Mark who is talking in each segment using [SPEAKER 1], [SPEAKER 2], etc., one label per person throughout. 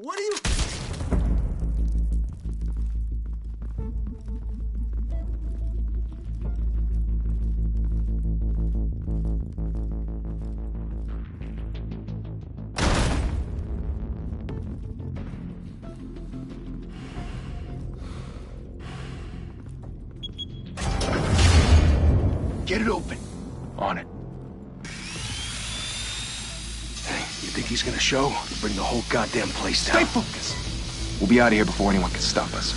[SPEAKER 1] What are you...
[SPEAKER 2] Get it open. On it. Hey, you think he's gonna show? Bring the whole goddamn place down.
[SPEAKER 1] Stay focused.
[SPEAKER 2] We'll be out of here before anyone can stop us.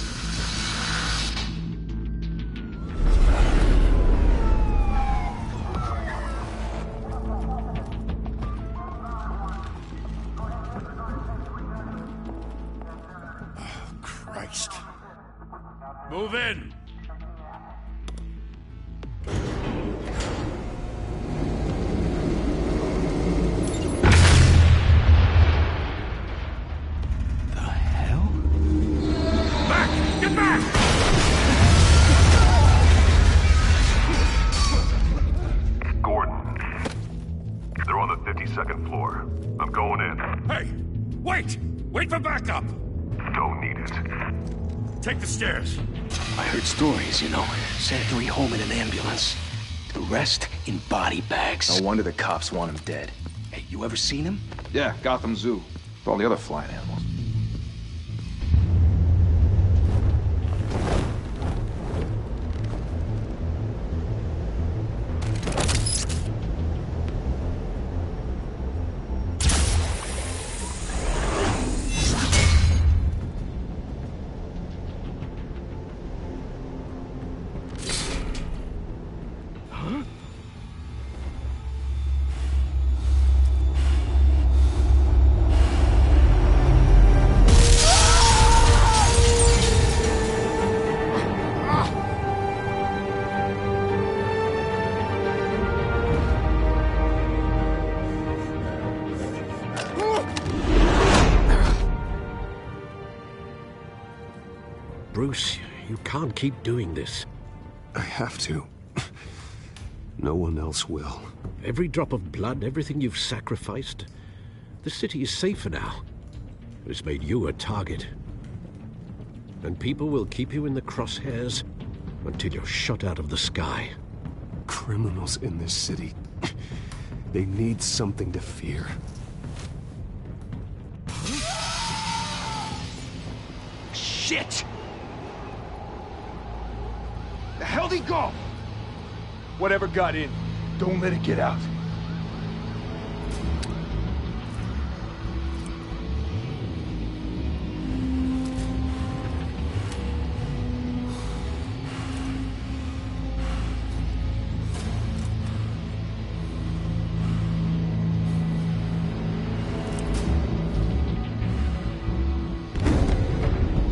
[SPEAKER 1] Oh, Christ.
[SPEAKER 3] Move in!
[SPEAKER 4] Second floor. I'm going in.
[SPEAKER 3] Hey! Wait! Wait for backup!
[SPEAKER 4] Don't need it.
[SPEAKER 3] Take the stairs.
[SPEAKER 2] I heard stories, you know. Sent 3 home in an ambulance. The rest in body bags.
[SPEAKER 5] No wonder the cops want him dead.
[SPEAKER 2] Hey, you ever seen him?
[SPEAKER 5] Yeah, Gotham Zoo. With all the other flying animals.
[SPEAKER 6] Bruce, you can't keep doing this.
[SPEAKER 7] I have to. No one else will.
[SPEAKER 6] Every drop of blood, everything you've sacrificed. The city is safer now. It's made you a target. And people will keep you in the crosshairs until you're shot out of the sky.
[SPEAKER 7] Criminals in this city. They need something to fear.
[SPEAKER 2] Shit! The hell'd he go?
[SPEAKER 5] Whatever got in, don't let it get out.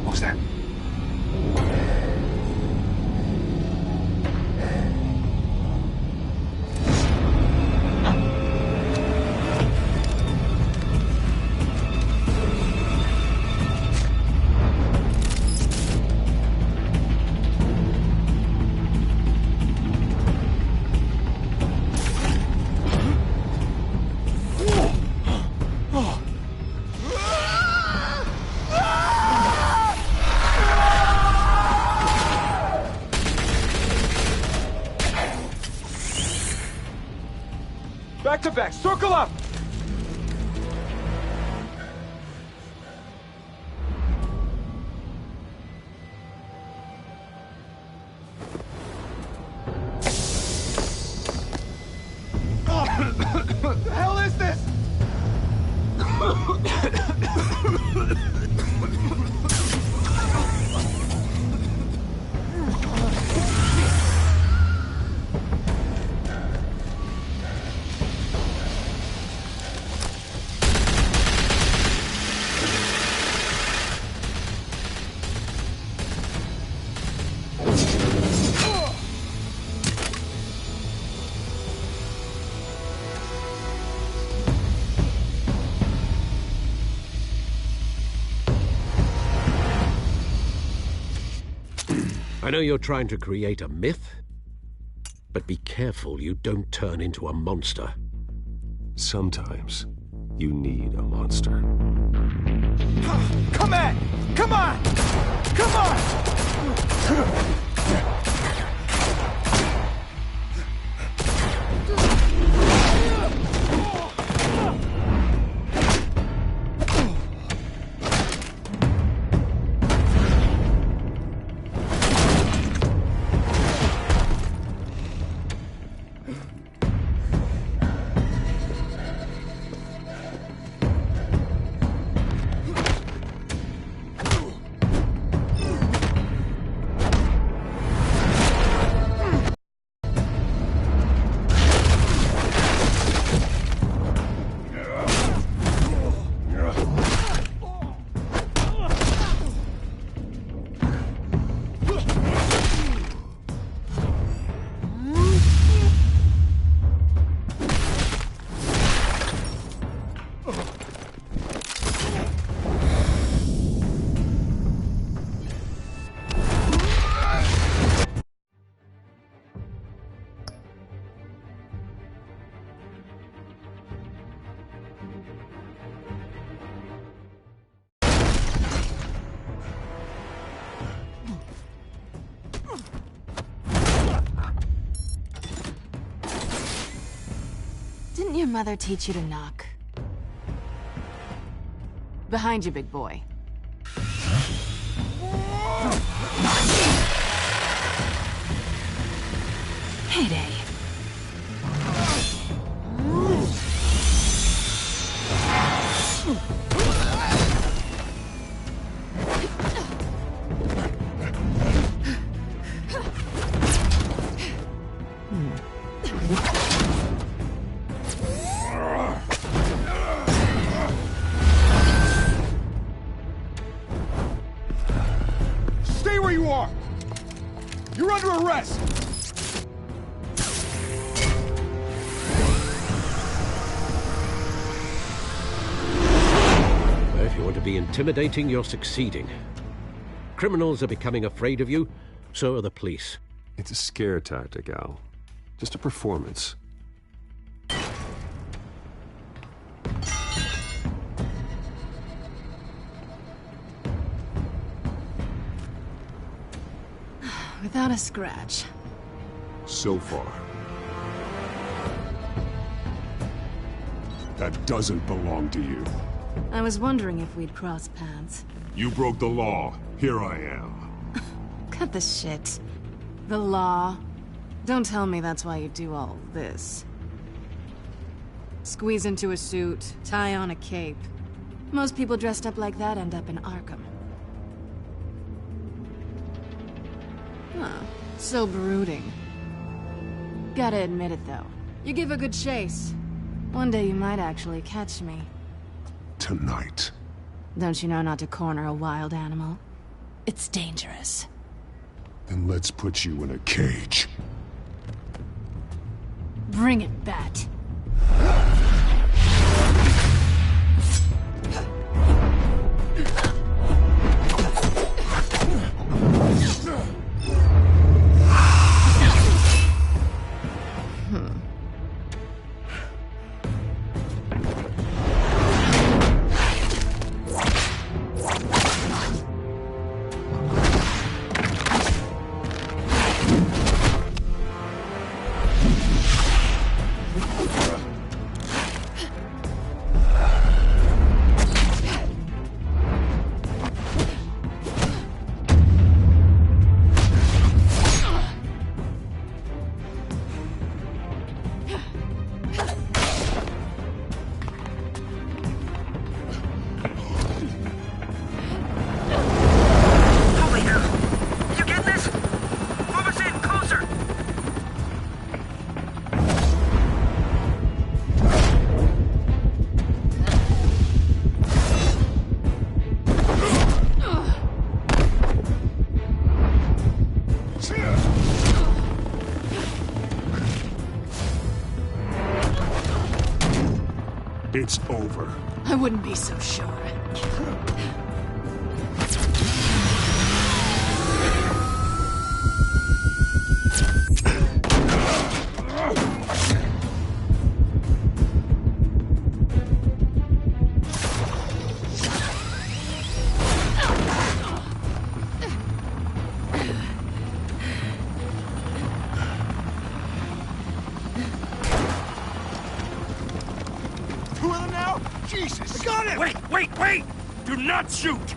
[SPEAKER 2] What was that?
[SPEAKER 5] Back to back, circle up!
[SPEAKER 1] What the hell is this?
[SPEAKER 6] I know you're trying to create a myth, but be careful you don't turn into a monster.
[SPEAKER 7] Sometimes you need a monster.
[SPEAKER 5] Come on! Come on! Come on!
[SPEAKER 8] Didn't your mother teach you to knock? Behind you, big boy. Heyday.
[SPEAKER 5] Stay where you are! You're under arrest!
[SPEAKER 6] If you want to be intimidating, you're succeeding. Criminals are becoming afraid of you, so are the police.
[SPEAKER 7] It's a scare tactic, Al. Just a performance.
[SPEAKER 8] Without a scratch.
[SPEAKER 7] So far.
[SPEAKER 3] That doesn't belong to you.
[SPEAKER 8] I was wondering if we'd cross paths.
[SPEAKER 3] You broke the law. Here I am.
[SPEAKER 8] Cut the shit. The law. Don't tell me that's why you do all this. Squeeze into a suit, tie on a cape. Most people dressed up like that end up in Arkham. Huh. So brooding. Gotta admit it, though. You give a good chase. One day you might actually catch me.
[SPEAKER 3] Tonight.
[SPEAKER 8] Don't you know not to corner a wild animal? It's dangerous.
[SPEAKER 3] Then let's put you in a cage.
[SPEAKER 8] Bring it, Bat.
[SPEAKER 3] It's over.
[SPEAKER 8] I wouldn't be so sure.
[SPEAKER 1] Jesus! I got him!
[SPEAKER 4] Wait! Do not shoot!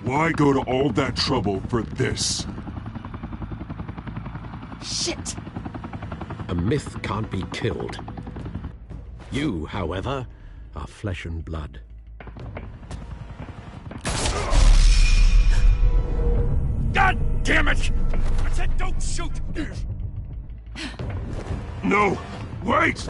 [SPEAKER 3] Why go to all that trouble for this?
[SPEAKER 8] Shit!
[SPEAKER 6] A myth can't be killed. You, however, are flesh and blood.
[SPEAKER 4] God damn it! I said don't shoot!
[SPEAKER 3] No! Wait!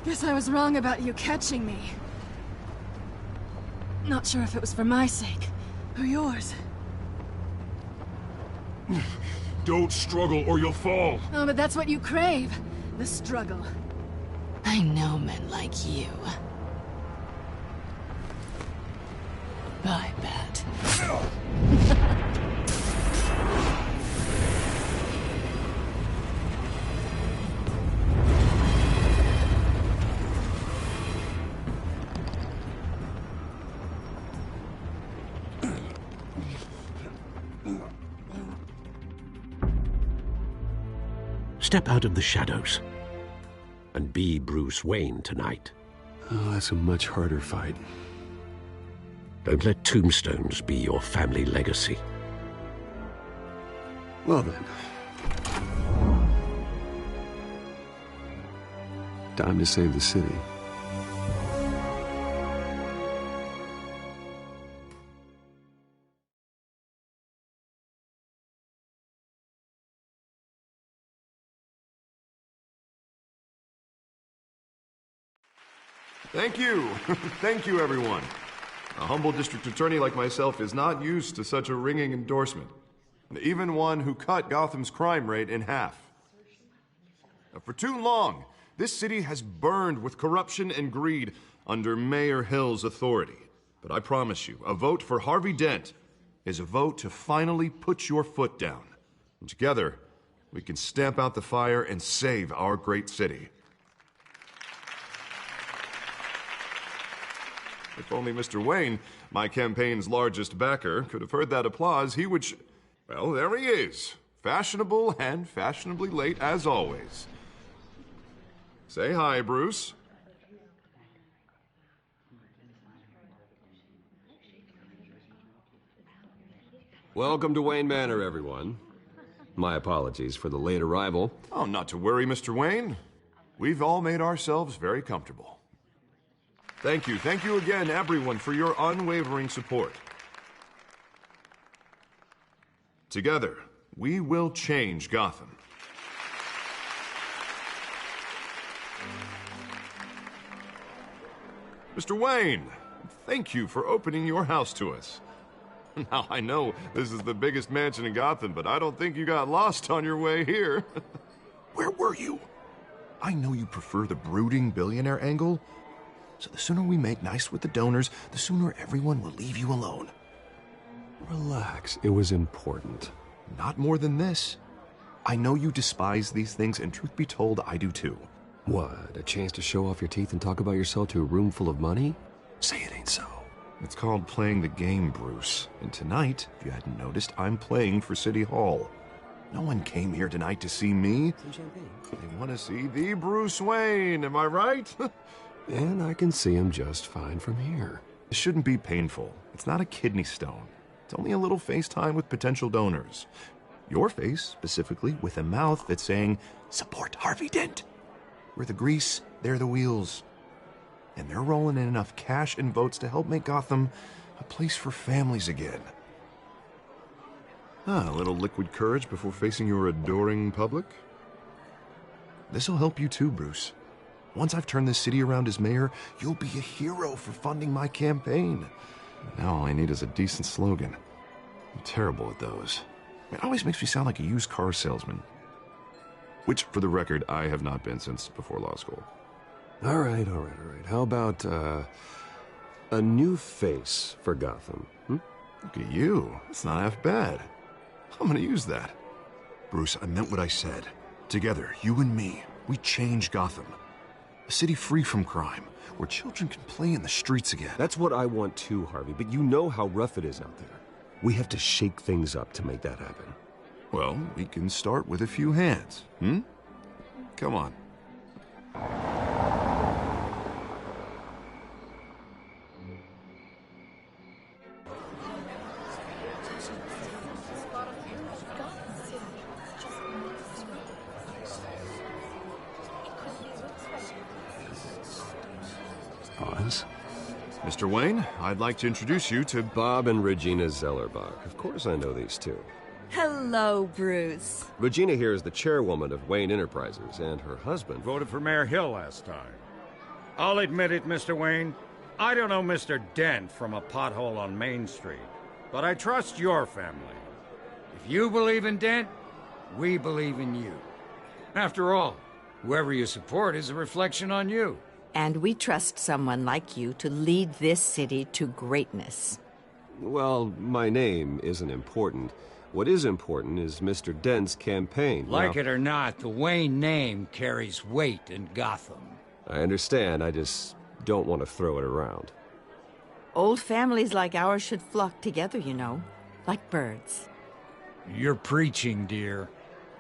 [SPEAKER 8] Guess I was wrong about you catching me. Not sure if it was for my sake, or yours.
[SPEAKER 3] Don't struggle or you'll fall.
[SPEAKER 8] Oh, but that's what you crave. The struggle. I know men like you. I bet.
[SPEAKER 6] Step out of the shadows and be Bruce Wayne tonight.
[SPEAKER 7] Oh, that's a much harder fight.
[SPEAKER 6] Don't let tombstones be your family legacy.
[SPEAKER 7] Well then. Time to save the city.
[SPEAKER 9] Thank you. Thank you, everyone. A humble district attorney like myself is not used to such a ringing endorsement. Even one who cut Gotham's crime rate in half. For too long, this city has burned with corruption and greed under Mayor Hill's authority. But I promise you, a vote for Harvey Dent is a vote to finally put your foot down. And together, we can stamp out the fire and save our great city. If only Mr. Wayne, my campaign's largest backer, could have heard that applause, he would well, there he is. Fashionable and fashionably late as always. Say hi, Bruce.
[SPEAKER 7] Welcome to Wayne Manor, everyone. My apologies for the late arrival.
[SPEAKER 9] Oh, not to worry, Mr. Wayne. We've all made ourselves very comfortable. Thank you again, everyone, for your unwavering support. Together, we will change Gotham. Mr. Wayne, thank you for opening your house to us. Now, I know this is the biggest mansion in Gotham, but I don't think you got lost on your way here.
[SPEAKER 1] Where were you?
[SPEAKER 9] I know you prefer the brooding billionaire angle, So the sooner we make nice with the donors, the sooner everyone will leave you alone.
[SPEAKER 7] Relax, it was important.
[SPEAKER 9] Not more than this. I know you despise these things, and truth be told, I do too.
[SPEAKER 7] What, a chance to show off your teeth and talk about yourself to a room full of money? Say it ain't so.
[SPEAKER 9] It's called playing the game, Bruce. And tonight, if you hadn't noticed, I'm playing for City Hall. No one came here tonight to see me. They want to see the Bruce Wayne, am I right?
[SPEAKER 7] And I can see him just fine from here.
[SPEAKER 9] It shouldn't be painful. It's not a kidney stone. It's only a little FaceTime with potential donors. Your face, specifically, with a mouth that's saying, support Harvey Dent. We're the grease, they're the wheels. And they're rolling in enough cash and votes to help make Gotham a place for families again. A little liquid courage before facing your adoring public. This'll help you too, Bruce. Once I've turned this city around as mayor, you'll be a hero for funding my campaign. Now all I need is a decent slogan. I'm terrible at those. It always makes me sound like a used car salesman. Which, for the record, I have not been since before law school.
[SPEAKER 7] All right. How about, a new face for Gotham,
[SPEAKER 9] Look at you. It's not half bad. I'm gonna use that. Bruce, I meant what I said. Together, you and me, we change Gotham. A city free from crime, where children can play in the streets again.
[SPEAKER 7] That's what I want too, Harvey, but you know how rough it is out there. We have to shake things up to make that happen.
[SPEAKER 9] Well, we can start with a few hands, Come on.
[SPEAKER 7] Pause.
[SPEAKER 9] Mr. Wayne, I'd like to introduce you to
[SPEAKER 7] Bob and Regina Zellerbach. Of course I know these two.
[SPEAKER 10] Hello, Bruce.
[SPEAKER 7] Regina here is the chairwoman of Wayne Enterprises, and her husband...
[SPEAKER 4] Voted for Mayor Hill last time. I'll admit it, Mr. Wayne. I don't know Mr. Dent from a pothole on Main Street, but I trust your family. If you believe in Dent, we believe in you. After all, whoever you support is a reflection on you.
[SPEAKER 10] And we trust someone like you to lead this city to greatness.
[SPEAKER 7] Well, my name isn't important. What is important is Mr. Dent's campaign.
[SPEAKER 4] Like it or not, the Wayne name carries weight in Gotham.
[SPEAKER 7] I understand, I just don't want to throw it around.
[SPEAKER 10] Old families like ours should flock together, you know, like birds.
[SPEAKER 4] You're preaching, dear.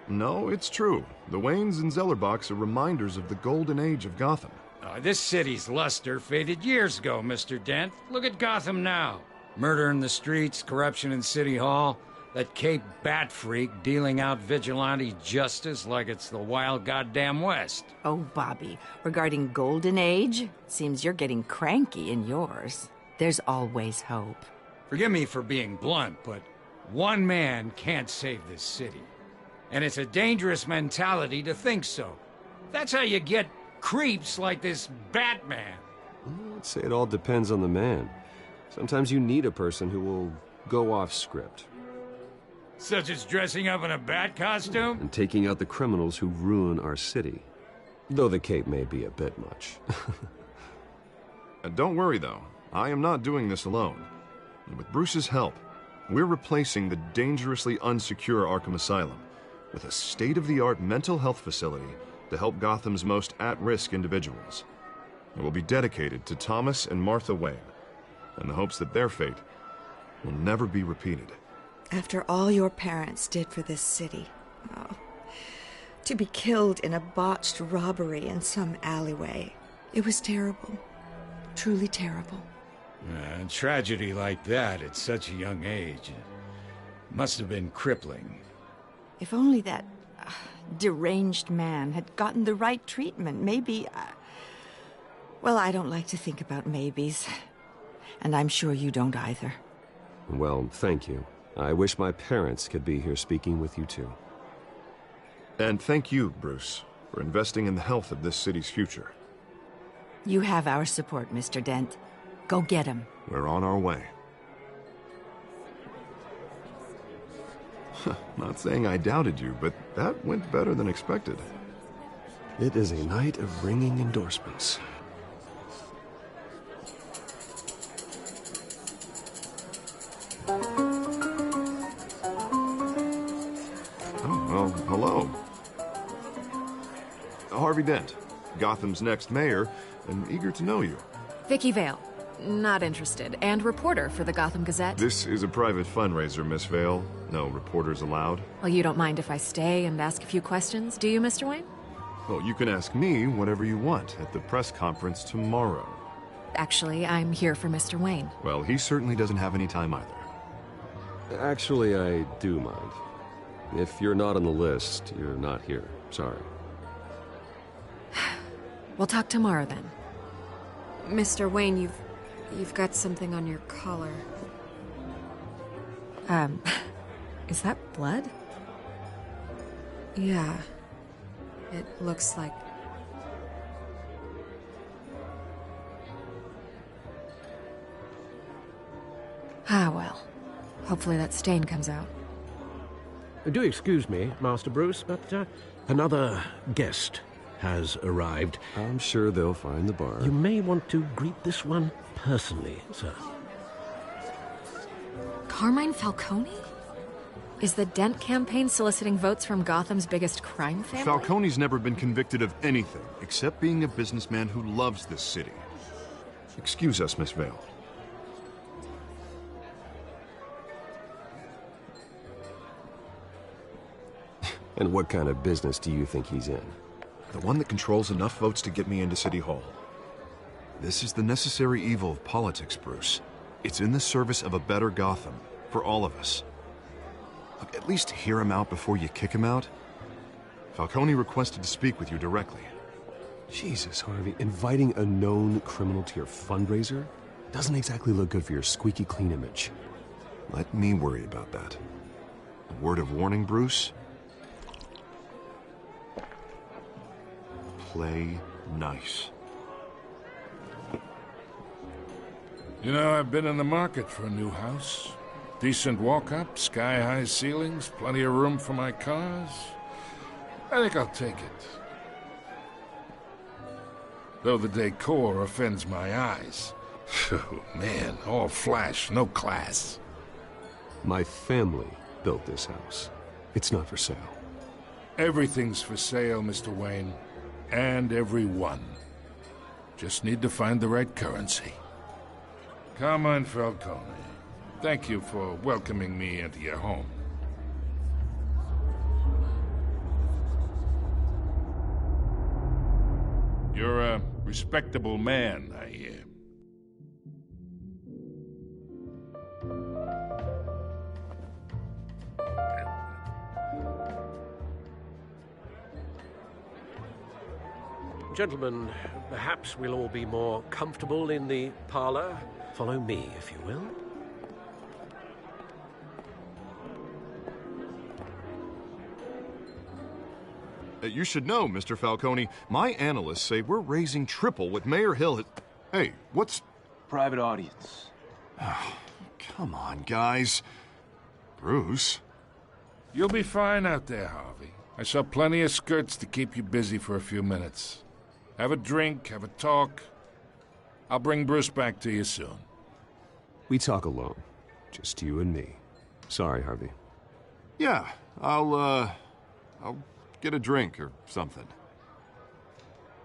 [SPEAKER 9] No, it's true. The Waynes and Zellerbachs are reminders of the golden age of Gotham.
[SPEAKER 4] This city's luster faded years ago, Mr. Dent. Look at Gotham now. Murder in the streets, corruption in City Hall, that Cape Bat freak dealing out vigilante justice like it's the wild goddamn West.
[SPEAKER 10] Oh, Bobby, regarding Golden Age, seems you're getting cranky in yours. There's always hope.
[SPEAKER 4] Forgive me for being blunt, but one man can't save this city. And it's a dangerous mentality to think so. That's how you get creeps like this Batman.
[SPEAKER 7] I'd say it all depends on the man. Sometimes you need a person who will go off script.
[SPEAKER 4] Such as dressing up in a bat costume?
[SPEAKER 7] And taking out the criminals who ruin our city. Though the cape may be a bit much.
[SPEAKER 9] Don't worry, though. I am not doing this alone. And with Bruce's help, we're replacing the dangerously unsecure Arkham Asylum with a state-of-the-art mental health facility to help Gotham's most at-risk individuals. It will be dedicated to Thomas and Martha Wayne, in the hopes that their fate will never be repeated.
[SPEAKER 11] After all your parents did for this city, to be killed in a botched robbery in some alleyway, it was terrible. Truly terrible.
[SPEAKER 4] A tragedy like that at such a young age must have been crippling.
[SPEAKER 10] If only that deranged man had gotten the right treatment, maybe... Well, I don't like to think about maybes. And I'm sure you don't either.
[SPEAKER 7] Well, thank you. I wish my parents could be here speaking with you too.
[SPEAKER 9] And thank you, Bruce, for investing in the health of this city's future.
[SPEAKER 10] You have our support, Mr. Dent. Go get him.
[SPEAKER 9] We're on our way. Not saying I doubted you, but that went better than expected.
[SPEAKER 7] It is a night of ringing endorsements.
[SPEAKER 9] Harvey Dent, Gotham's next mayor, and eager to know you.
[SPEAKER 12] Vicky Vale. Not interested. And reporter for the Gotham Gazette.
[SPEAKER 9] This is a private fundraiser, Miss Vale. No reporters allowed.
[SPEAKER 12] Well, you don't mind if I stay and ask a few questions, do you, Mr. Wayne?
[SPEAKER 9] Well, you can ask me whatever you want at the press conference tomorrow.
[SPEAKER 12] Actually, I'm here for Mr. Wayne.
[SPEAKER 9] Well, he certainly doesn't have any time either.
[SPEAKER 7] Actually, I do mind. If you're not on the list, you're not here. Sorry.
[SPEAKER 12] We'll talk tomorrow, then.
[SPEAKER 8] Mr. Wayne, you've got something on your collar.
[SPEAKER 12] Is that blood?
[SPEAKER 8] Yeah. It looks like...
[SPEAKER 12] Ah, well. Hopefully that stain comes out.
[SPEAKER 6] Do excuse me, Master Bruce, but another guest has arrived.
[SPEAKER 7] I'm sure they'll find the bar.
[SPEAKER 6] You may want to greet this one personally, sir.
[SPEAKER 12] Carmine Falcone? Is the Dent campaign soliciting votes from Gotham's biggest crime family?
[SPEAKER 9] Falcone's never been convicted of anything except being a businessman who loves this city. Excuse us, Miss Vale.
[SPEAKER 7] And what kind of business do you think he's in?
[SPEAKER 9] The one that controls enough votes to get me into City Hall. This is the necessary evil of politics, Bruce. It's in the service of a better Gotham, for all of us. Look, at least hear him out before you kick him out. Falcone requested to speak with you directly.
[SPEAKER 7] Jesus, Harvey, inviting a known criminal to your fundraiser doesn't exactly look good for your squeaky clean image.
[SPEAKER 9] Let me worry about that. A word of warning, Bruce? Play nice.
[SPEAKER 3] You know, I've been in the market for a new house. Decent walk-up, sky-high ceilings, plenty of room for my cars. I think I'll take it. Though the decor offends my eyes. Oh, man, all flash, no class.
[SPEAKER 7] My family built this house. It's not for sale.
[SPEAKER 3] Everything's for sale, Mr. Wayne. And everyone. Just need to find the right currency. Carmine Falcone, thank you for welcoming me into your home. You're a respectable man, I hear.
[SPEAKER 6] Gentlemen, perhaps we'll all be more comfortable in the parlor. Follow me, if you will.
[SPEAKER 9] You should know, Mr. Falcone, my analysts say we're raising triple what Mayor Hill had... Hey, what's...
[SPEAKER 2] Private audience.
[SPEAKER 9] Oh, come on, guys. Bruce?
[SPEAKER 3] You'll be fine out there, Harvey. I saw plenty of skirts to keep you busy for a few minutes. Have a drink, have a talk. I'll bring Bruce back to you soon.
[SPEAKER 7] We talk alone. Just you and me. Sorry, Harvey.
[SPEAKER 9] Yeah, I'll get a drink or something.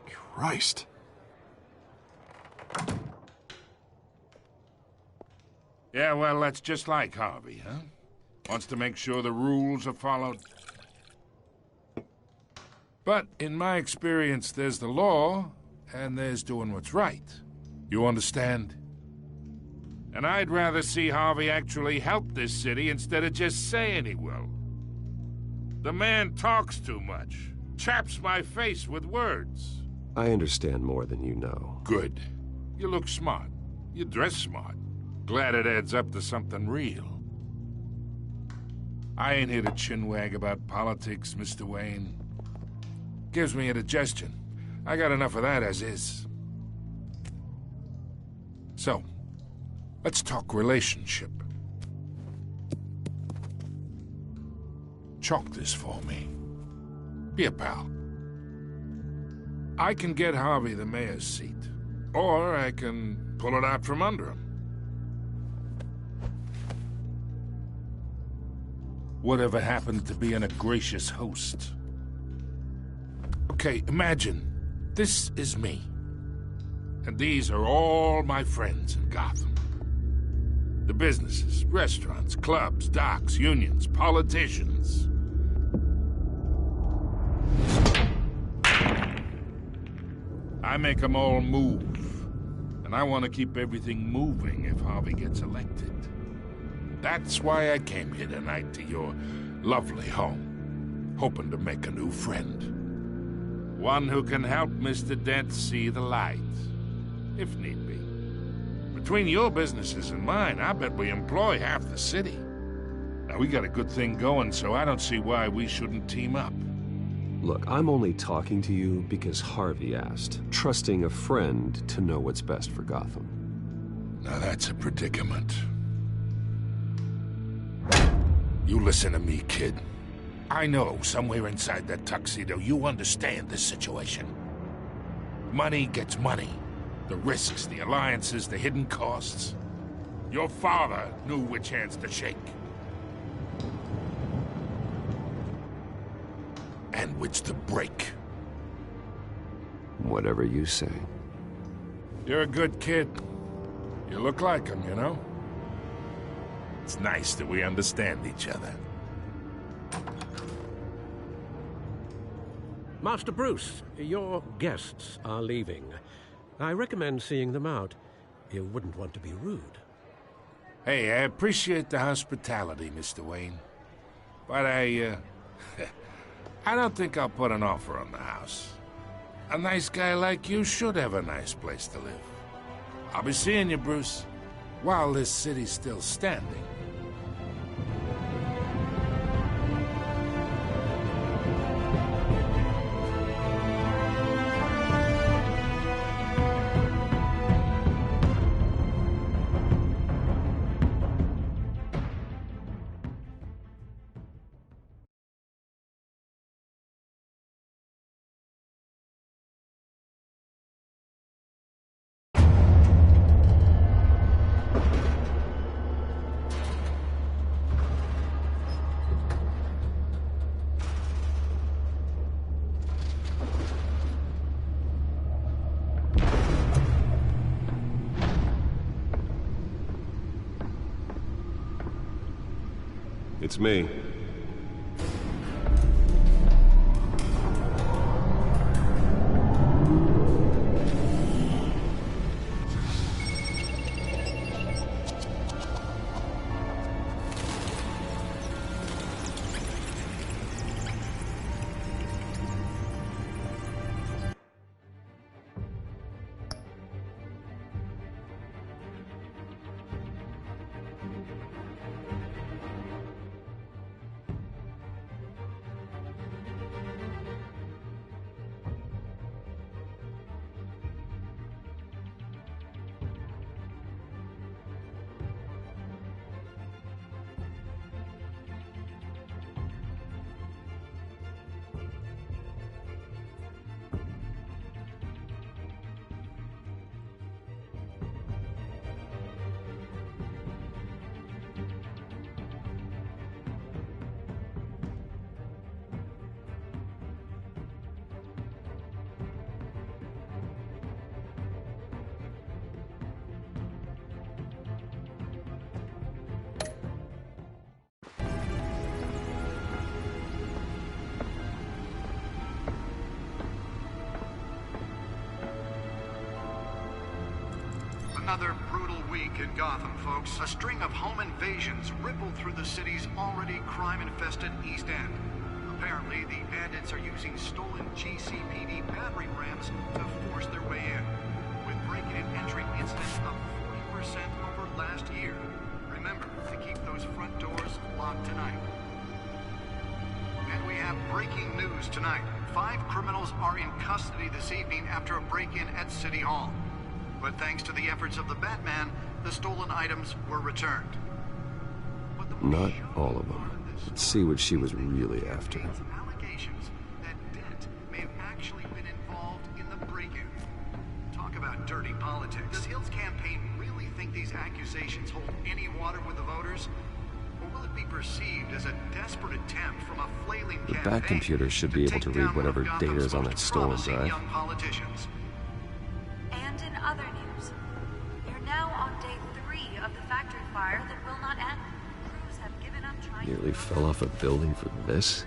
[SPEAKER 9] Christ.
[SPEAKER 3] Yeah, well, that's just like Harvey, huh? Wants to make sure the rules are followed. But in my experience, there's the law, and there's doing what's right. You understand? And I'd rather see Harvey actually help this city instead of just saying he will. The man talks too much. Chaps my face with words.
[SPEAKER 7] I understand more than you know.
[SPEAKER 3] Good. You look smart. You dress smart. Glad it adds up to something real. I ain't here to chinwag about politics, Mr. Wayne. Gives me indigestion. I got enough of that as is. So, let's talk relationship. Chalk this for me. Be a pal. I can get Harvey the mayor's seat, or I can pull it out from under him. Whatever happened to being a gracious host? Okay, imagine. This is me. And these are all my friends in Gotham. The businesses, restaurants, clubs, docks, unions, politicians. I make them all move. And I want to keep everything moving if Harvey gets elected. That's why I came here tonight to your lovely home, hoping to make a new friend. One who can help Mr. Dent see the light, if need be. Between your businesses and mine, I bet we employ half the city. Now, we got a good thing going, so I don't see why we shouldn't team up.
[SPEAKER 7] Look, I'm only talking to you because Harvey asked, trusting a friend to know what's best for Gotham.
[SPEAKER 3] Now that's a predicament. You listen to me, kid. I know somewhere inside that tuxedo you understand this situation. Money gets money. The risks, the alliances, the hidden costs. Your father knew which hands to shake. And which to break.
[SPEAKER 7] Whatever you say.
[SPEAKER 3] You're a good kid. You look like him, you know? It's nice that we understand each other.
[SPEAKER 6] Master Bruce, your guests are leaving. I recommend seeing them out. You wouldn't want to be rude.
[SPEAKER 3] Hey, I appreciate the hospitality, Mr. Wayne. But I don't think I'll put an offer on the house. A nice guy like you should have a nice place to live. I'll be seeing you, Bruce, while this city's still standing.
[SPEAKER 7] It's me.
[SPEAKER 13] Another brutal week in Gotham, folks. A string of home invasions rippled through the city's already crime-infested East End. Apparently, the bandits are using stolen GCPD battering rams to force their way in, with break-in and entry incidents up 40% over last year. Remember to keep those front doors locked tonight. And we have breaking news tonight. 5 criminals are in custody this evening after a break-in at City Hall. But thanks to the efforts of the Batman, the stolen items were returned.
[SPEAKER 7] Not all of them. Let's see what she was really after.
[SPEAKER 13] Allegations that Dent may have actually been involved in the break-in. Talk about dirty politics. Does Hill's campaign really think these accusations hold any water with the voters? will it be perceived as a desperate attempt from a flailing
[SPEAKER 7] The
[SPEAKER 13] campaign
[SPEAKER 7] back computer should be able to read whatever data is on that stolen drive.
[SPEAKER 13] young politicians?
[SPEAKER 14] And in other news, you're now on day 3 of the factory fire that will not end. Crews have given up trying
[SPEAKER 7] Nearly fell off a building for this.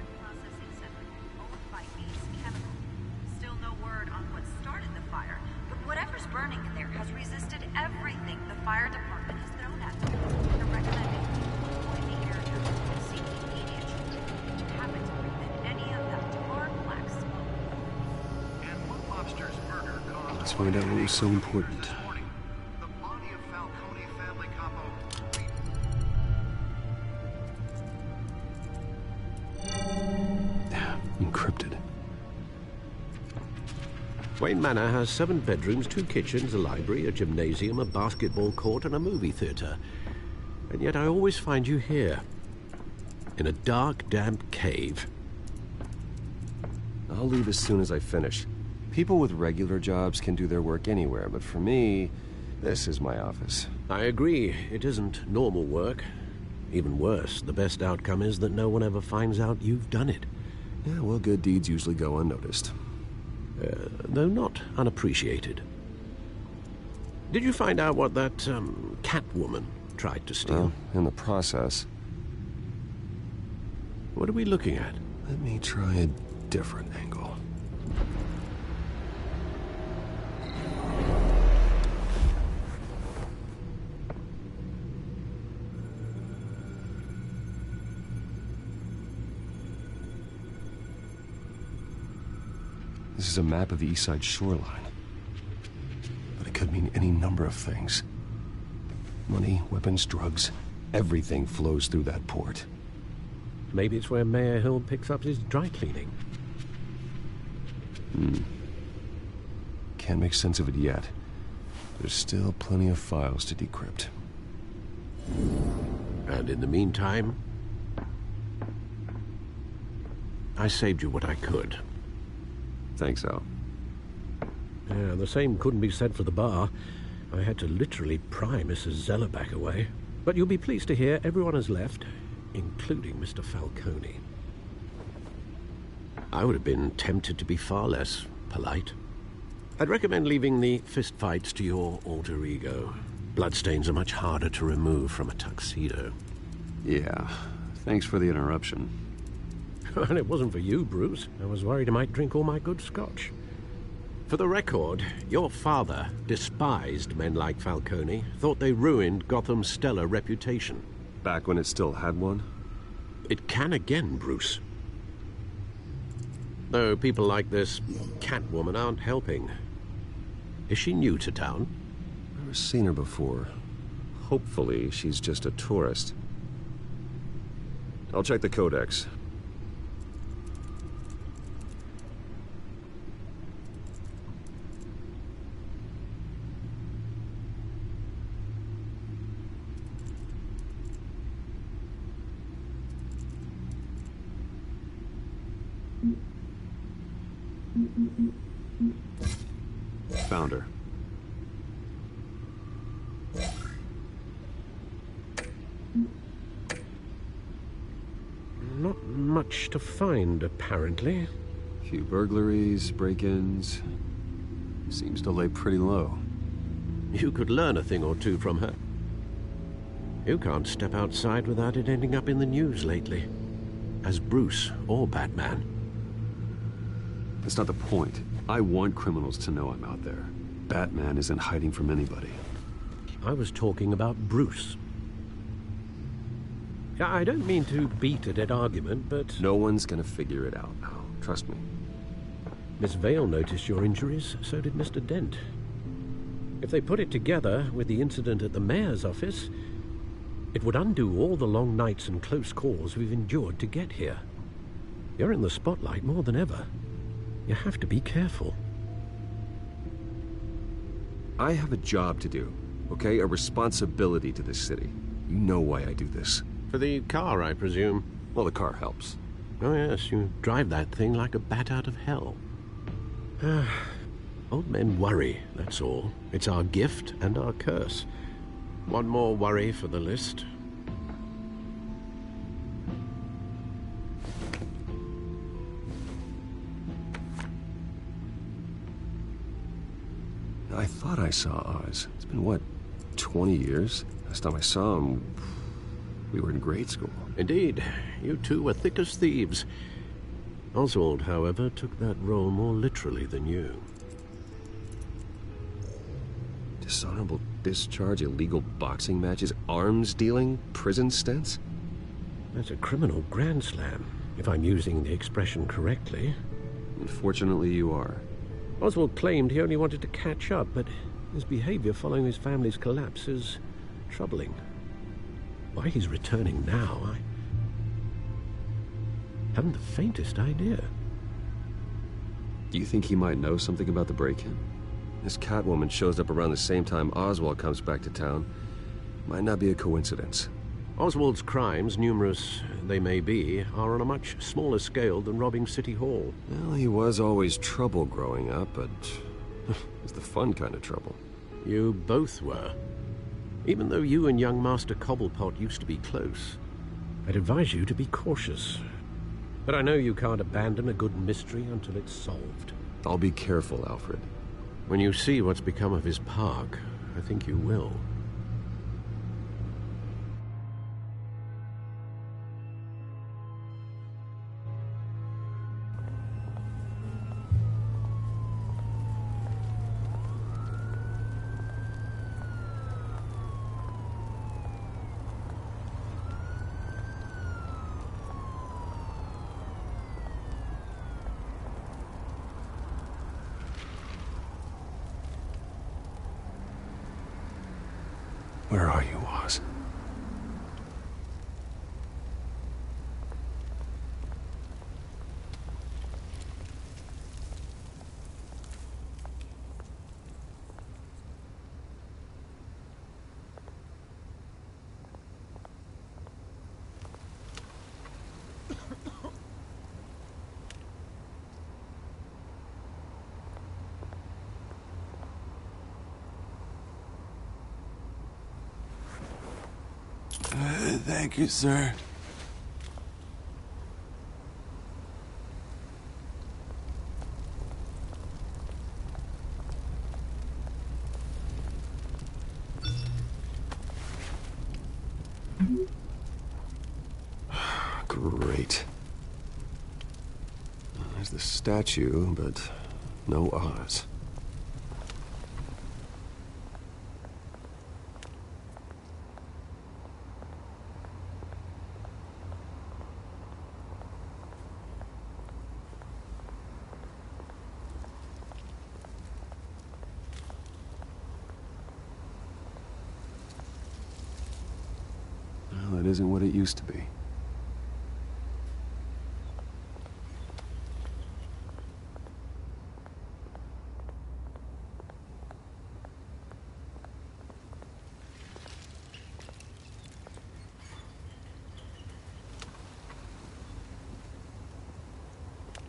[SPEAKER 14] Still no word on what started the fire, but whatever's burning in there has resisted everything the fire department has thrown at them. They're recommending people avoid the area and seek immediate treatment to happen to prevent any of that tar black smoke.
[SPEAKER 13] And Blue Lobster's murder caused
[SPEAKER 7] Let's find out what was so important.
[SPEAKER 13] this morning. The body of Falcone family capo.
[SPEAKER 7] Encrypted.
[SPEAKER 6] Wayne Manor has 7 bedrooms, 2 kitchens, a library, a gymnasium, a basketball court, and a movie theatre. And yet I always find you here, in a dark, damp cave.
[SPEAKER 7] I'll leave as soon as I finish. People with regular jobs can do their work anywhere, but for me, this is my office.
[SPEAKER 6] I agree, it isn't normal work. Even worse, the best outcome is that no one ever finds out you've done it.
[SPEAKER 7] Yeah, well, good deeds usually go unnoticed.
[SPEAKER 6] Though not unappreciated. Did you find out what that, Catwoman tried to steal?
[SPEAKER 7] Well, in the process.
[SPEAKER 6] What are we looking at?
[SPEAKER 7] Let me try a different angle. This is a map of the East Side shoreline. But it could mean any number of things. Money, weapons, drugs, everything flows through that port.
[SPEAKER 6] Maybe it's where Mayor Hill picks up his dry cleaning.
[SPEAKER 7] Can't make sense of it yet. There's still plenty of files to decrypt.
[SPEAKER 6] And in the meantime, I saved you what I could.
[SPEAKER 7] Thanks, Al.
[SPEAKER 6] Yeah, the same couldn't be said for the bar. I had to literally pry Mrs. Zeller back away. But you'll be pleased to hear everyone has left, including Mr. Falcone. I would have been tempted to be far less polite. I'd recommend leaving the fistfights to your alter ego. Bloodstains are much harder to remove from a tuxedo.
[SPEAKER 7] Yeah, thanks for the interruption.
[SPEAKER 6] And it wasn't for you, Bruce. I was worried I might drink all my good scotch. For the record, your father despised men like Falcone, thought they ruined Gotham's stellar reputation.
[SPEAKER 7] Back when it still had one?
[SPEAKER 6] It can again, Bruce. Though people like this Catwoman aren't helping. Is she new to town?
[SPEAKER 7] Never seen her before. Hopefully, she's just a tourist. I'll check the codex. Found her.
[SPEAKER 6] Not much to find, apparently.
[SPEAKER 7] Few burglaries, break-ins. Seems to lay pretty low.
[SPEAKER 6] You could learn a thing or two from her. You can't step outside without it ending up in the news lately. As Bruce or Batman.
[SPEAKER 7] That's not the point. I want criminals to know I'm out there. Batman isn't hiding from anybody.
[SPEAKER 6] I was talking about Bruce. I don't mean to beat a dead argument, but...
[SPEAKER 7] No one's gonna figure it out now. Trust me.
[SPEAKER 6] Miss Vale noticed your injuries, so did Mr. Dent. If they put it together with the incident at the mayor's office, it would undo all the long nights and close calls we've endured to get here. You're in the spotlight more than ever. You have to be careful.
[SPEAKER 7] I have a job to do, okay? A responsibility to this city. You know why I do this.
[SPEAKER 6] For the car, I presume.
[SPEAKER 7] Well, the car helps.
[SPEAKER 6] Oh, yes, you drive that thing like a bat out of hell. Old men worry, that's all. It's our gift and our curse. One more worry for the list.
[SPEAKER 7] I thought I saw Oz. It's been, what, 20 years? Last time I saw him, we were in grade school.
[SPEAKER 6] Indeed. You two were thick as thieves. Oswald, however, took that role more literally than you.
[SPEAKER 7] Dishonorable discharge, illegal boxing matches, arms dealing, prison stints?
[SPEAKER 6] That's a criminal grand slam, if I'm using the expression correctly.
[SPEAKER 7] Unfortunately, you are.
[SPEAKER 6] Oswald claimed he only wanted to catch up, but his behavior following his family's collapse is troubling. Why he's returning now, I haven't the faintest idea.
[SPEAKER 7] Do you think he might know something about the break-in? This Catwoman shows up around the same time Oswald comes back to town. Might not be a coincidence.
[SPEAKER 6] Oswald's crimes, numerous they may be, are on a much smaller scale than robbing City Hall.
[SPEAKER 7] Well, he was always trouble growing up, but it's the fun kind of trouble.
[SPEAKER 6] You both were. Even though you and young Master Cobblepot used to be close, I'd advise you to be cautious. But I know you can't abandon a good mystery until it's solved.
[SPEAKER 7] I'll be careful, Alfred.
[SPEAKER 6] When you see what's become of his park, I think you will.
[SPEAKER 7] Where are you, Oz?
[SPEAKER 1] Thank you, sir.
[SPEAKER 7] Great. There's the statue, but no Oz. Well, it isn't what it used to be.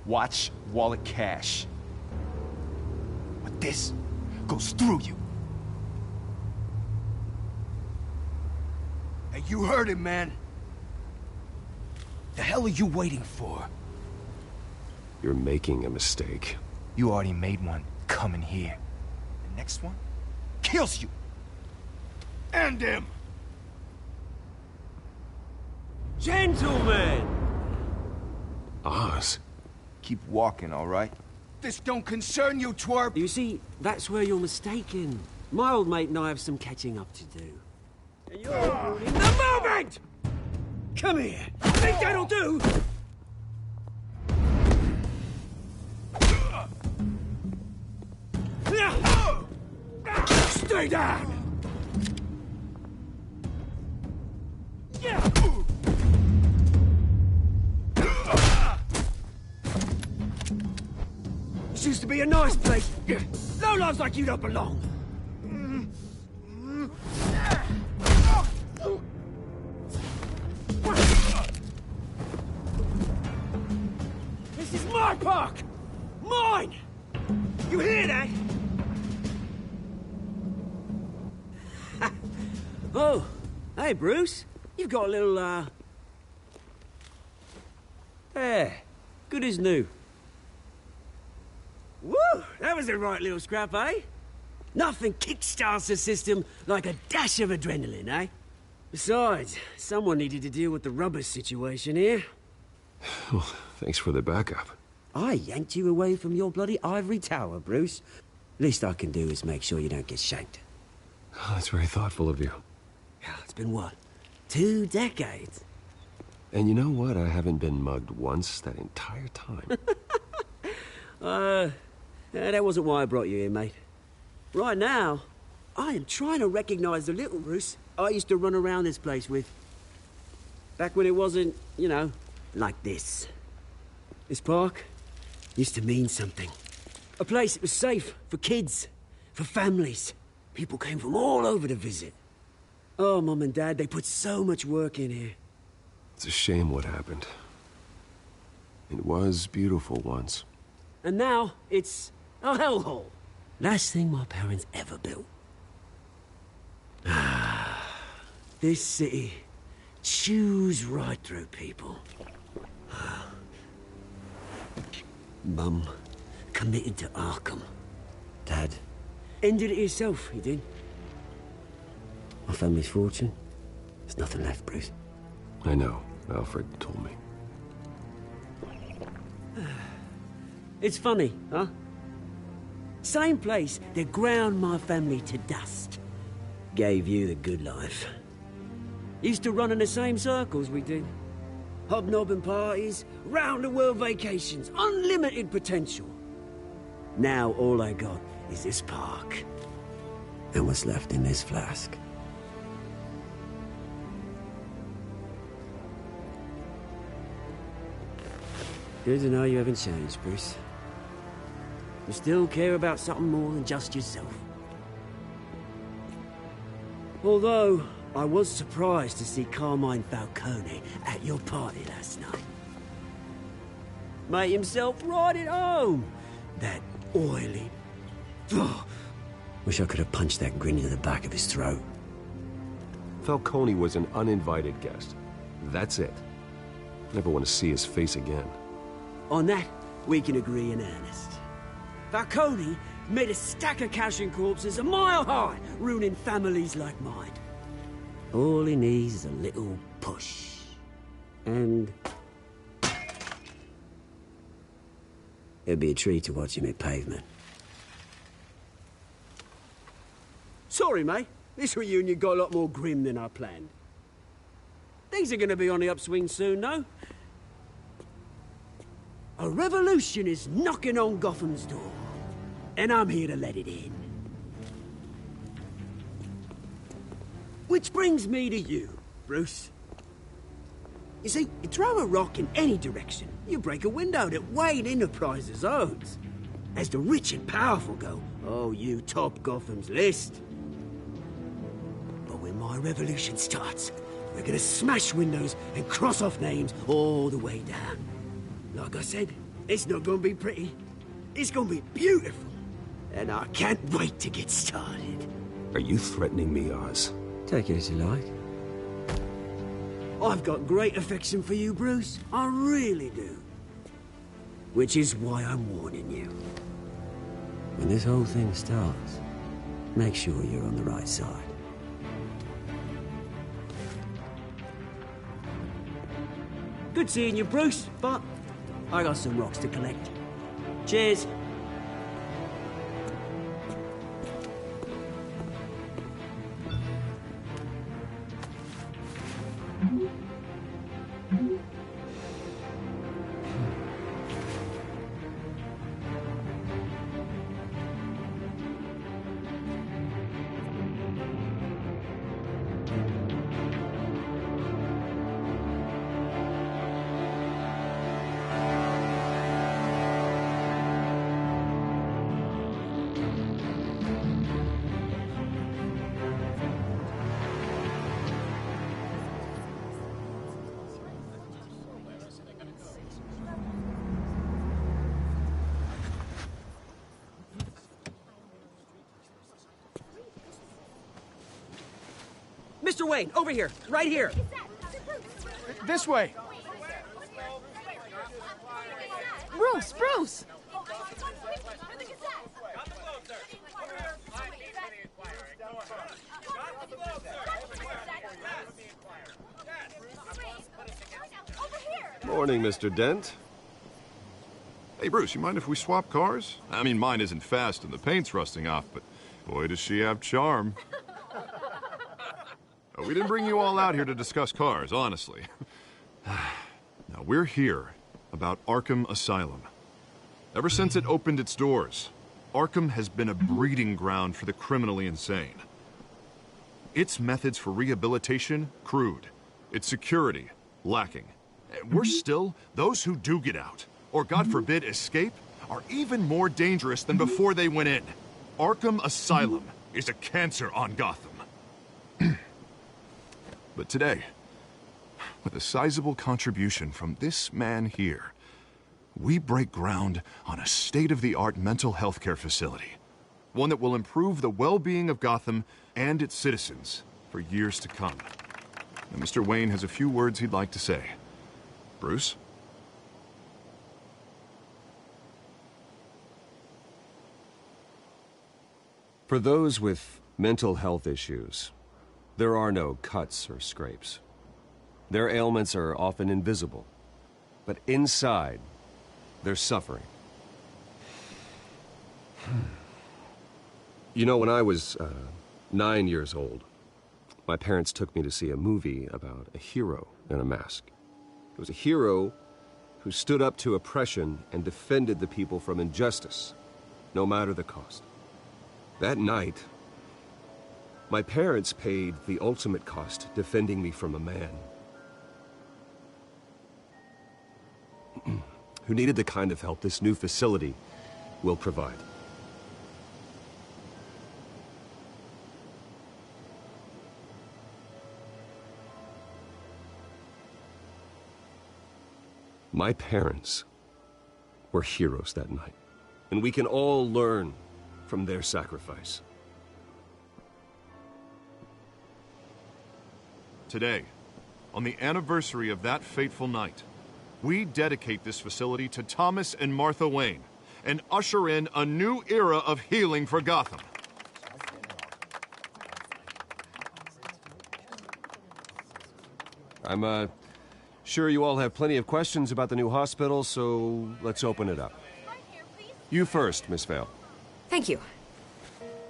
[SPEAKER 1] Watch wallet cash. But this goes through you. Hey, you heard it, man. The hell are you waiting for?
[SPEAKER 7] You're making a mistake.
[SPEAKER 1] You already made one coming here. The next one kills you. And him.
[SPEAKER 15] Gentlemen!
[SPEAKER 7] Oz?
[SPEAKER 1] Keep walking, all right? This don't concern you, twerp!
[SPEAKER 15] You see, that's where you're mistaken. My old mate and I have some catching up to do. And you're ruining the moment! Come here! Think that'll do? Stay down! This used to be a nice place. Lowlifes like you don't belong. This is my park! Mine! You hear that? Oh, hey, Bruce. You've got a little, Yeah, good as new. Woo! That was a right little scrap, eh? Nothing kickstarts the system like a dash of adrenaline, eh? Besides, someone needed to deal with the rubber situation here.
[SPEAKER 7] Well, thanks for the backup.
[SPEAKER 15] I yanked you away from your bloody ivory tower, Bruce. Least I can do is make sure you don't get shanked.
[SPEAKER 7] Oh, that's very thoughtful of you.
[SPEAKER 15] Yeah, it's been what? 2 decades?
[SPEAKER 7] And you know what? I haven't been mugged once that entire time.
[SPEAKER 15] That wasn't why I brought you here, mate. Right now, I am trying to recognize the little Bruce I used to run around this place with. Back when it wasn't, you know, like this. This park used to mean something. A place that was safe for kids, for families. People came from all over to visit. Oh, Mum and Dad, they put so much work in here.
[SPEAKER 7] It's a shame what happened. It was beautiful once.
[SPEAKER 15] And now, it's a hellhole. Last thing my parents ever built. This city chews right through people. Mum committed to Arkham. Dad ended it himself, he did. My family's fortune, there's nothing left, Bruce.
[SPEAKER 7] I know. Alfred told me.
[SPEAKER 15] It's funny, huh? Same place that ground my family to dust. Gave you the good life. Used to run in the same circles we did. Hobnobbing parties, round-the-world vacations, unlimited potential. Now all I got is this park. And what's left in this flask. Good to know you haven't changed, Bruce. You still care about something more than just yourself. Although, I was surprised to see Carmine Falcone at your party last night. Made himself right at home. That oily... Ugh. Wish I could have punched that grin into the back of his throat.
[SPEAKER 7] Falcone was an uninvited guest. That's it. Never want to see his face again.
[SPEAKER 15] On that, we can agree in earnest. Falcone made a stack of cashing corpses a mile high, ruining families like mine. All he needs is a little push. And... it'd be a treat to watch him hit pavement. Sorry, mate. This reunion got a lot more grim than I planned. Things are gonna be on the upswing soon, though. A revolution is knocking on Gotham's door. And I'm here to let it in. Which brings me to you, Bruce. You see, you throw a rock in any direction, you break a window that Wayne Enterprises owns. As the rich and powerful go, oh, you top Gotham's list. But when my revolution starts, we're gonna smash windows and cross off names all the way down. Like I said, it's not gonna be pretty. It's gonna be beautiful. And I can't wait to get started.
[SPEAKER 7] Are you threatening me, Oz?
[SPEAKER 15] Take it as you like. I've got great affection for you, Bruce. I really do. Which is why I'm warning you. When this whole thing starts, make sure you're on the right side. Good seeing you, Bruce, but I got some rocks to collect. Cheers. Mr. Wayne, over here, right here.
[SPEAKER 5] This way.
[SPEAKER 8] Bruce!
[SPEAKER 7] Morning, Mr. Dent.
[SPEAKER 9] Hey, Bruce, you mind if we swap cars? I mean, mine isn't fast and the paint's rusting off, but boy, does she have charm. We didn't bring you all out here to discuss cars, honestly. Now, we're here about Arkham Asylum. Ever since it opened its doors, Arkham has been a breeding ground for the criminally insane. Its methods for rehabilitation, crude. Its security, lacking. Worse still, those who do get out, or God forbid escape, are even more dangerous than before they went in. Arkham Asylum is a cancer on Gotham. But today, with a sizable contribution from this man here, we break ground on a state-of-the-art mental health care facility. One that will improve the well-being of Gotham and its citizens for years to come. And Mr. Wayne has a few words he'd like to say. Bruce?
[SPEAKER 7] For those with mental health issues, there are no cuts or scrapes. Their ailments are often invisible, but inside, they're suffering. You know, when I was 9 years old, my parents took me to see a movie about a hero in a mask. It was a hero who stood up to oppression and defended the people from injustice, no matter the cost. That night, my parents paid the ultimate cost defending me from a man who needed the kind of help this new facility will provide. My parents were heroes that night, and we can all learn from their sacrifice.
[SPEAKER 9] Today, on the anniversary of that fateful night, we dedicate this facility to Thomas and Martha Wayne and usher in a new era of healing for Gotham.
[SPEAKER 7] I'm sure you all have plenty of questions about the new hospital, so let's open it up. You first, Miss Vale.
[SPEAKER 12] Thank you.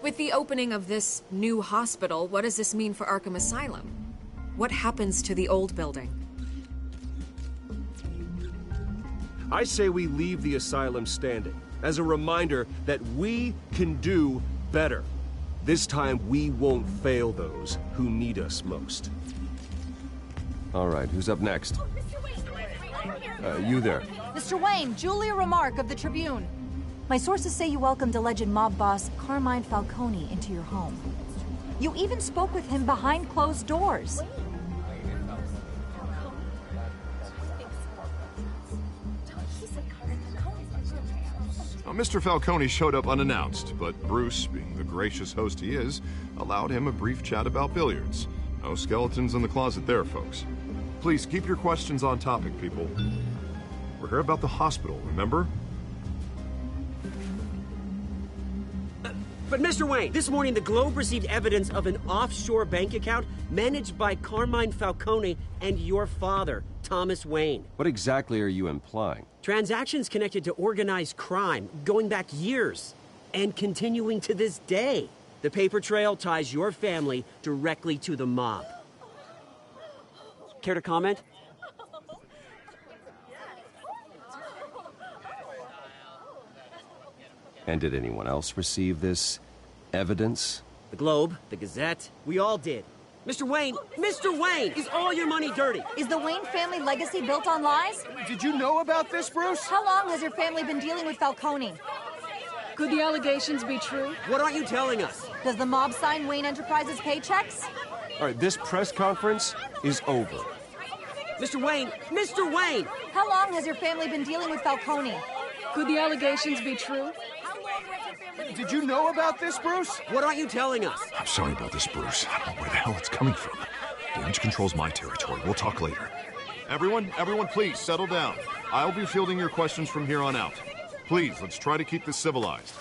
[SPEAKER 12] With the opening of this new hospital, what does this mean for Arkham Asylum? What happens to the old building?
[SPEAKER 7] I say we leave the asylum standing as a reminder that we can do better. This time, we won't fail those who need us most. All right, who's up next? You there.
[SPEAKER 16] Mr. Wayne, Julia Remark of the Tribune. My sources say you welcomed alleged mob boss Carmine Falcone into your home. You even spoke with him behind closed doors.
[SPEAKER 9] Mr. Falcone showed up unannounced, but Bruce, being the gracious host he is, allowed him a brief chat about billiards. No skeletons in the closet there, folks. Please keep your questions on topic, people. We're here about the hospital, remember?
[SPEAKER 15] But Mr. Wayne, this morning the Globe received evidence of an offshore bank account managed by Carmine Falcone and your father, Thomas Wayne.
[SPEAKER 7] What exactly are you implying?
[SPEAKER 15] Transactions connected to organized crime going back years and continuing to this day. The paper trail ties your family directly to the mob. Care to comment?
[SPEAKER 7] And did anyone else receive this evidence?
[SPEAKER 15] The Globe, the Gazette, we all did. Mr. Wayne, is all your money dirty?
[SPEAKER 16] Is the Wayne family legacy built on lies?
[SPEAKER 5] Did you know about this, Bruce?
[SPEAKER 16] How long has your family been dealing with Falcone?
[SPEAKER 12] Could the allegations be true?
[SPEAKER 15] What aren't you telling us?
[SPEAKER 16] Does the mob sign Wayne Enterprises paychecks?
[SPEAKER 7] All right, this press conference is over.
[SPEAKER 15] Mr. Wayne!
[SPEAKER 16] How long has your family been dealing with Falcone?
[SPEAKER 12] Could the allegations be true?
[SPEAKER 5] Did you know about this, Bruce?
[SPEAKER 15] What aren't you telling us?
[SPEAKER 9] I'm sorry about this, Bruce. I don't know where the hell it's coming from. Damage control's my territory. We'll talk later. Everyone, please, settle down. I'll be fielding your questions from here on out. Please, let's try to keep this civilized.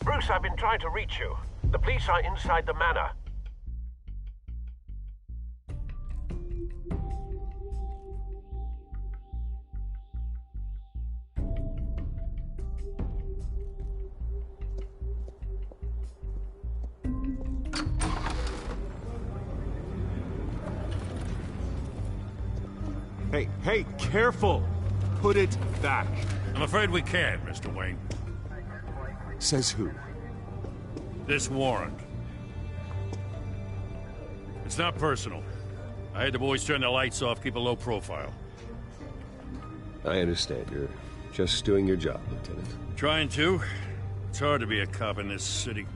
[SPEAKER 2] Bruce, I've been trying to reach you.
[SPEAKER 6] The police are inside the manor.
[SPEAKER 7] Hey, careful! Put it back.
[SPEAKER 3] I'm afraid we can't, Mr. Wayne.
[SPEAKER 7] Says who?
[SPEAKER 3] This warrant. It's not personal. I had the boys turn the lights off, keep a low profile.
[SPEAKER 7] I understand. You're just doing your job, Lieutenant.
[SPEAKER 3] Trying to. It's hard to be a cop in this city.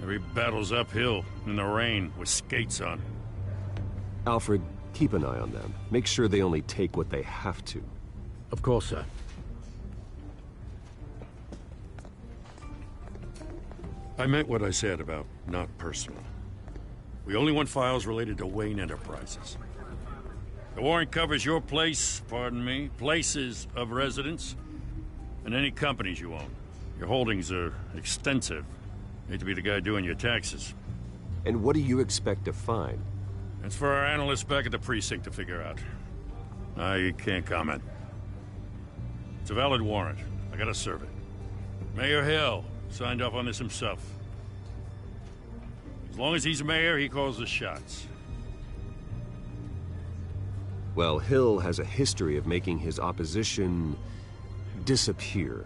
[SPEAKER 3] Every battle's uphill, in the rain, with skates on.
[SPEAKER 7] Alfred, keep an eye on them. Make sure they only take what they have to.
[SPEAKER 6] Of course, sir.
[SPEAKER 3] I meant what I said about not personal. We only want files related to Wayne Enterprises. The warrant covers your place, pardon me, places of residence, and any companies you own. Your holdings are extensive. Hate to be the guy doing your taxes.
[SPEAKER 7] And what do you expect to find?
[SPEAKER 3] That's for our analysts back at the precinct to figure out. I can't comment. It's a valid warrant. I gotta serve it. Mayor Hill signed off on this himself. As long as he's mayor, he calls the shots.
[SPEAKER 7] Well, Hill has a history of making his opposition disappear.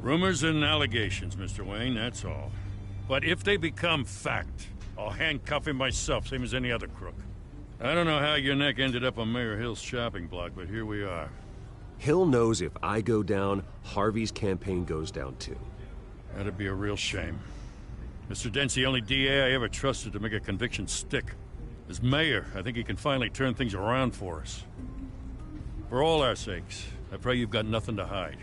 [SPEAKER 3] Rumors and allegations, Mr. Wayne, that's all. But if they become fact, I'll handcuff him myself, same as any other crook. I don't know how your neck ended up on Mayor Hill's shopping block, but here we are.
[SPEAKER 7] Hill knows if I go down, Harvey's campaign goes down too.
[SPEAKER 3] That'd be a real shame. Mr. Dent's the only DA I ever trusted to make a conviction stick. As mayor, I think he can finally turn things around for us. For all our sakes, I pray you've got nothing to hide.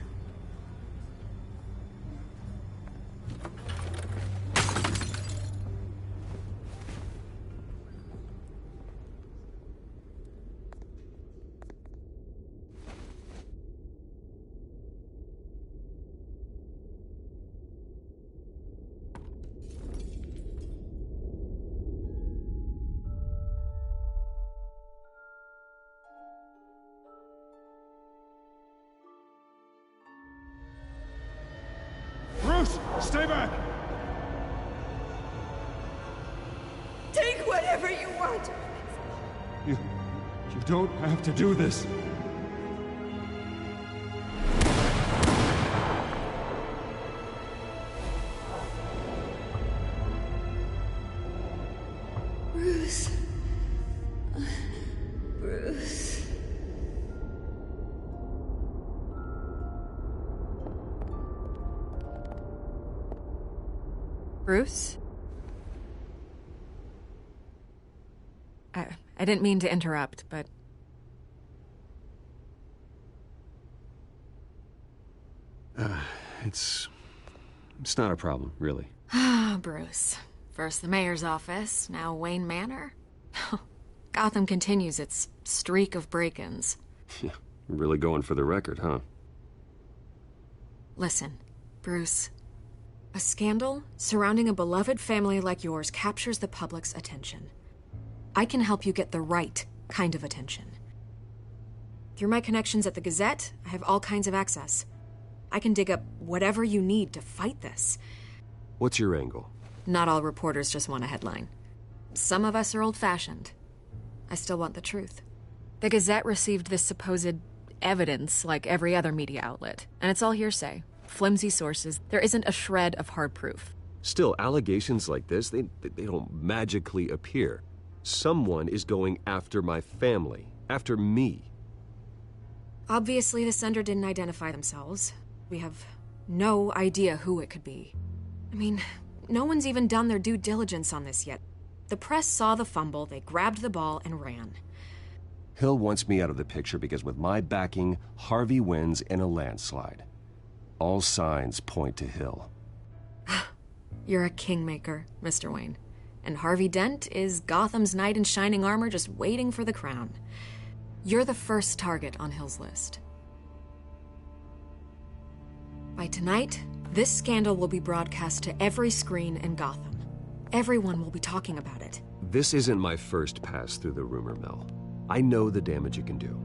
[SPEAKER 5] Bruce, stay back!
[SPEAKER 11] Take whatever you want.
[SPEAKER 5] You don't have to do this.
[SPEAKER 11] Bruce. Bruce.
[SPEAKER 12] Bruce? I didn't mean to interrupt, but...
[SPEAKER 7] It's not a problem, really.
[SPEAKER 12] Ah, Bruce. First the mayor's office, now Wayne Manor. Gotham continues its streak of break-ins.
[SPEAKER 7] Yeah, really going for the record, huh?
[SPEAKER 12] Listen, Bruce. A scandal surrounding a beloved family like yours captures the public's attention. I can help you get the right kind of attention. Through my connections at the Gazette, I have all kinds of access. I can dig up whatever you need to fight this.
[SPEAKER 7] What's your angle?
[SPEAKER 12] Not all reporters just want a headline. Some of us are old-fashioned. I still want the truth. The Gazette received this supposed evidence like every other media outlet, and it's all hearsay. Flimsy sources. There isn't a shred of hard proof.
[SPEAKER 7] Still, allegations like this, they don't magically appear. Someone is going after my family, after me.
[SPEAKER 12] Obviously, the sender didn't identify themselves. We have no idea who it could be. I mean, no one's even done their due diligence on this yet. The press saw the fumble, they grabbed the ball and ran.
[SPEAKER 7] Hill wants me out of the picture because with my backing, Harvey wins in a landslide. All signs point to Hill.
[SPEAKER 12] You're a kingmaker, Mr. Wayne. And Harvey Dent is Gotham's knight in shining armor just waiting for the crown. You're the first target on Hill's list. By tonight, this scandal will be broadcast to every screen in Gotham. Everyone will be talking about it.
[SPEAKER 7] This isn't my first pass through the rumor mill. I know the damage it can do.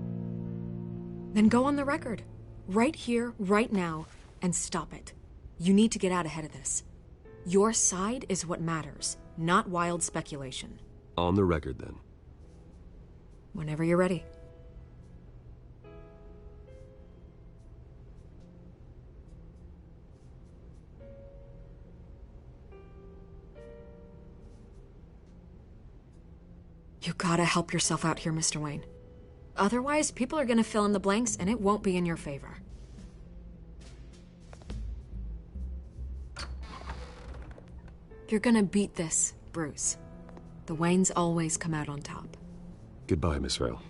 [SPEAKER 12] Then go on the record. Right here, right now, and stop it. You need to get out ahead of this. Your side is what matters, not wild speculation.
[SPEAKER 7] On the record, then.
[SPEAKER 12] Whenever you're ready. You gotta help yourself out here, Mr. Wayne. Otherwise, people are gonna fill in the blanks, and it won't be in your favor. You're gonna beat this, Bruce. The Waynes always come out on top.
[SPEAKER 7] Goodbye, Miss Vale.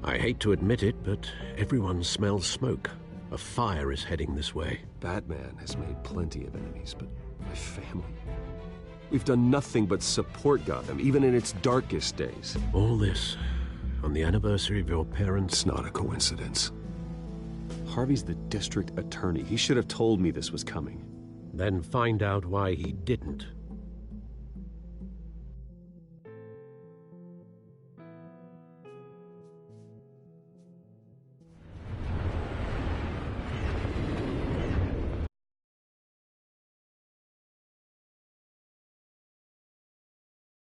[SPEAKER 6] I hate to admit it, but everyone smells smoke. A fire is heading this way.
[SPEAKER 7] Batman has made plenty of enemies, but my family... We've done nothing but support Gotham, even in its darkest days.
[SPEAKER 6] All this on the anniversary of your parents'...
[SPEAKER 7] It's not a coincidence. Harvey's the district attorney. He should have told me this was coming.
[SPEAKER 6] Then find out why he didn't.